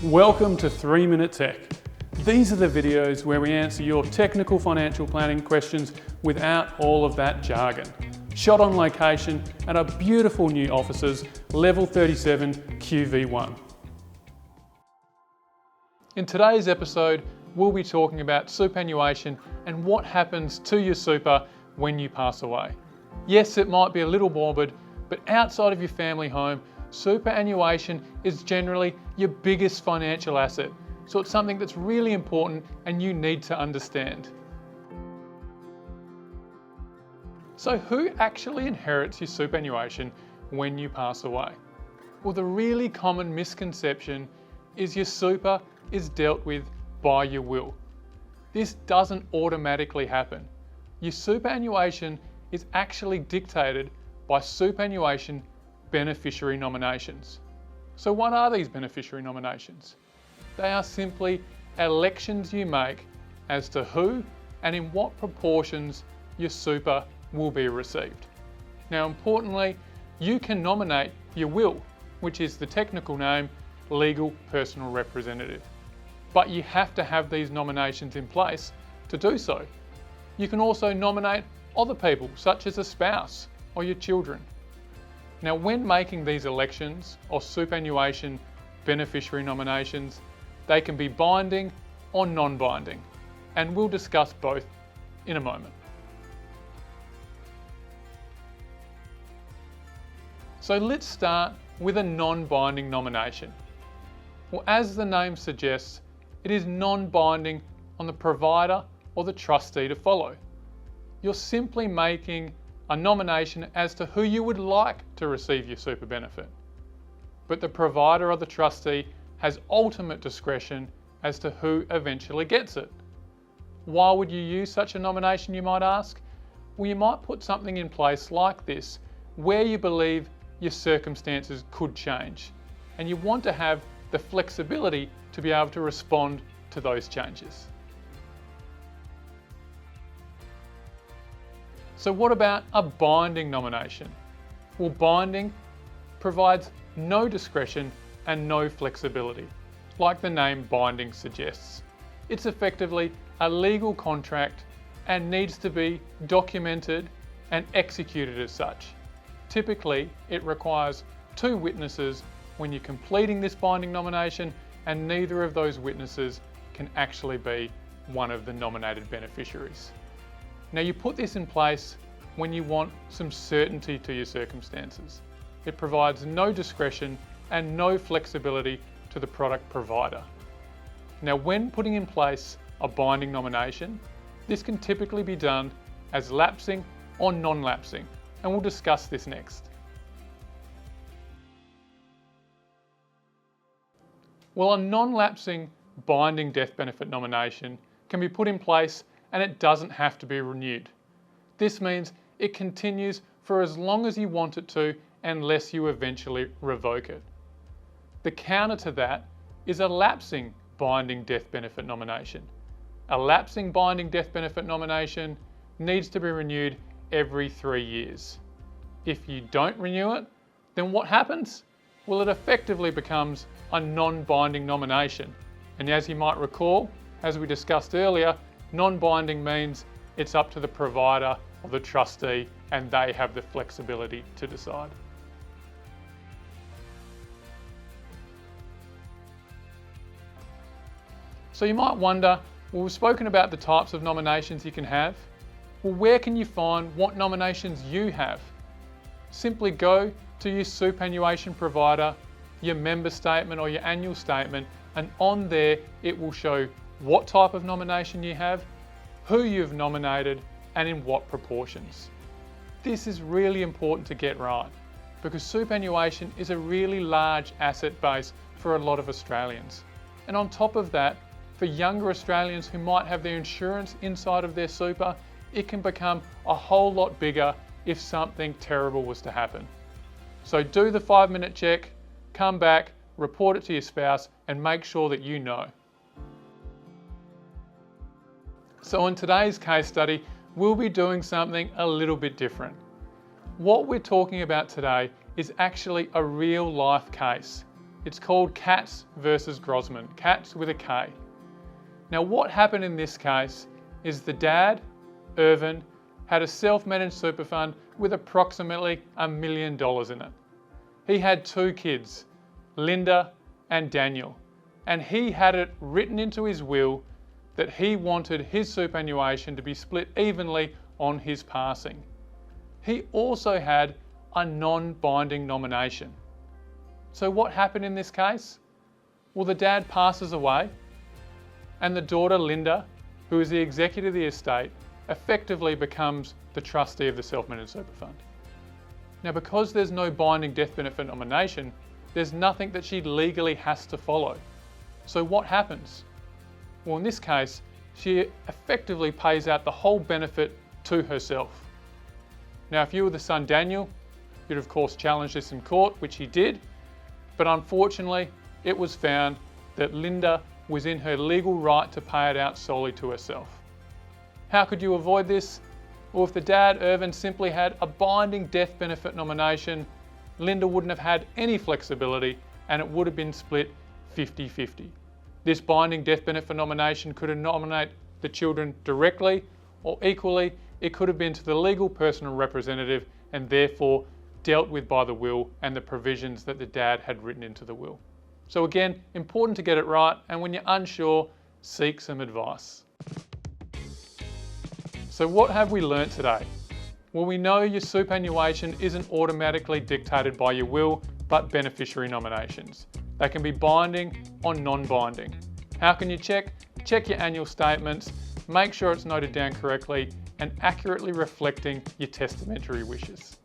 Welcome to 3 Minute Tech. These are the videos where we answer your technical financial planning questions without all of that jargon. Shot on location at our beautiful new offices, Level 37 QV1. In today's episode, we'll be talking about superannuation and what happens to your super when you pass away. Yes, it might be a little morbid, but outside of your family home, superannuation is generally your biggest financial asset, so it's something that's really important and you need to understand. So who actually inherits your superannuation when you pass away? Well, the really common misconception is your super is dealt with by your will. This doesn't automatically happen. Your superannuation is actually dictated by superannuation beneficiary nominations. So what are these beneficiary nominations? They are simply elections you make as to who and in what proportions your super will be received. Now, importantly, you can nominate your will, which is the technical name, legal personal representative. But you have to have these nominations in place to do so. You can also nominate other people, such as a spouse or your children. Now, when making these elections or superannuation beneficiary nominations, they can be binding or non-binding, and we'll discuss both in a moment. So let's start with a non-binding nomination. Well, as the name suggests, it is non-binding on the provider or the trustee to follow. You're simply making a nomination as to who you would like to receive your super benefit. But the provider or the trustee has ultimate discretion as to who eventually gets it. Why would you use such a nomination, you might ask? Well, you might put something in place like this, where you believe your circumstances could change, and you want to have the flexibility to be able to respond to those changes. So what about a binding nomination? Well, binding provides no discretion and no flexibility, like the name binding suggests. It's effectively a legal contract and needs to be documented and executed as such. Typically, it requires 2 witnesses when you're completing this binding nomination, and neither of those witnesses can actually be one of the nominated beneficiaries. Now, you put this in place when you want some certainty to your circumstances. It provides no discretion and no flexibility to the product provider. Now, when putting in place a binding nomination, this can typically be done as lapsing or non-lapsing, and we'll discuss this next. Well, a non-lapsing binding death benefit nomination can be put in place and it doesn't have to be renewed. This means it continues for as long as you want it to, unless you eventually revoke it. The counter to that is a lapsing binding death benefit nomination. A lapsing binding death benefit nomination needs to be renewed every 3 years. If you don't renew it, then what happens? Well, it effectively becomes a non-binding nomination. And as you might recall, as we discussed earlier, non-binding means it's up to the provider or the trustee, and they have the flexibility to decide. So you might wonder, well, we've spoken about the types of nominations you can have. Well, where can you find what nominations you have? Simply go to your superannuation provider, your member statement or your annual statement, and on there it will show what type of nomination you have, who you've nominated, and in what proportions. This is really important to get right, because superannuation is a really large asset base for a lot of Australians. And on top of that, for younger Australians who might have their insurance inside of their super, it can become a whole lot bigger if something terrible was to happen. So do the 5-minute check, come back, report it to your spouse, and make sure that you know. So in today's case study, we'll be doing something a little bit different. What we're talking about today is actually a real life case It's called Katz versus Grossman, Katz with a K. Now what happened in this case is the dad, Irvin, had a self-managed super fund with approximately $1 million in it. He had 2 kids, Linda and Daniel, and he had it written into his will that he wanted his superannuation to be split evenly on his passing. He also had a non-binding nomination. So what happened in this case? Well, the dad passes away and the daughter, Linda, who is the executor of the estate, effectively becomes the trustee of the self-managed super fund. Now, because there's no binding death benefit nomination, there's nothing that she legally has to follow. So what happens? Well, in this case, she effectively pays out the whole benefit to herself. Now, if you were the son Daniel, you'd of course challenge this in court, which he did, but unfortunately, it was found that Linda was in her legal right to pay it out solely to herself. How could you avoid this? Well, if the dad, Irvin, simply had a binding death benefit nomination, Linda wouldn't have had any flexibility and it would have been split 50-50. This binding death benefit nomination could have nominated the children directly, or equally, it could have been to the legal personal representative and therefore dealt with by the will and the provisions that the dad had written into the will. So again, important to get it right, and when you're unsure, seek some advice. So what have we learnt today? Well, we know your superannuation isn't automatically dictated by your will, but beneficiary nominations. They can be binding or non-binding. How can you check? Check your annual statements, make sure it's noted down correctly and accurately reflecting your testamentary wishes.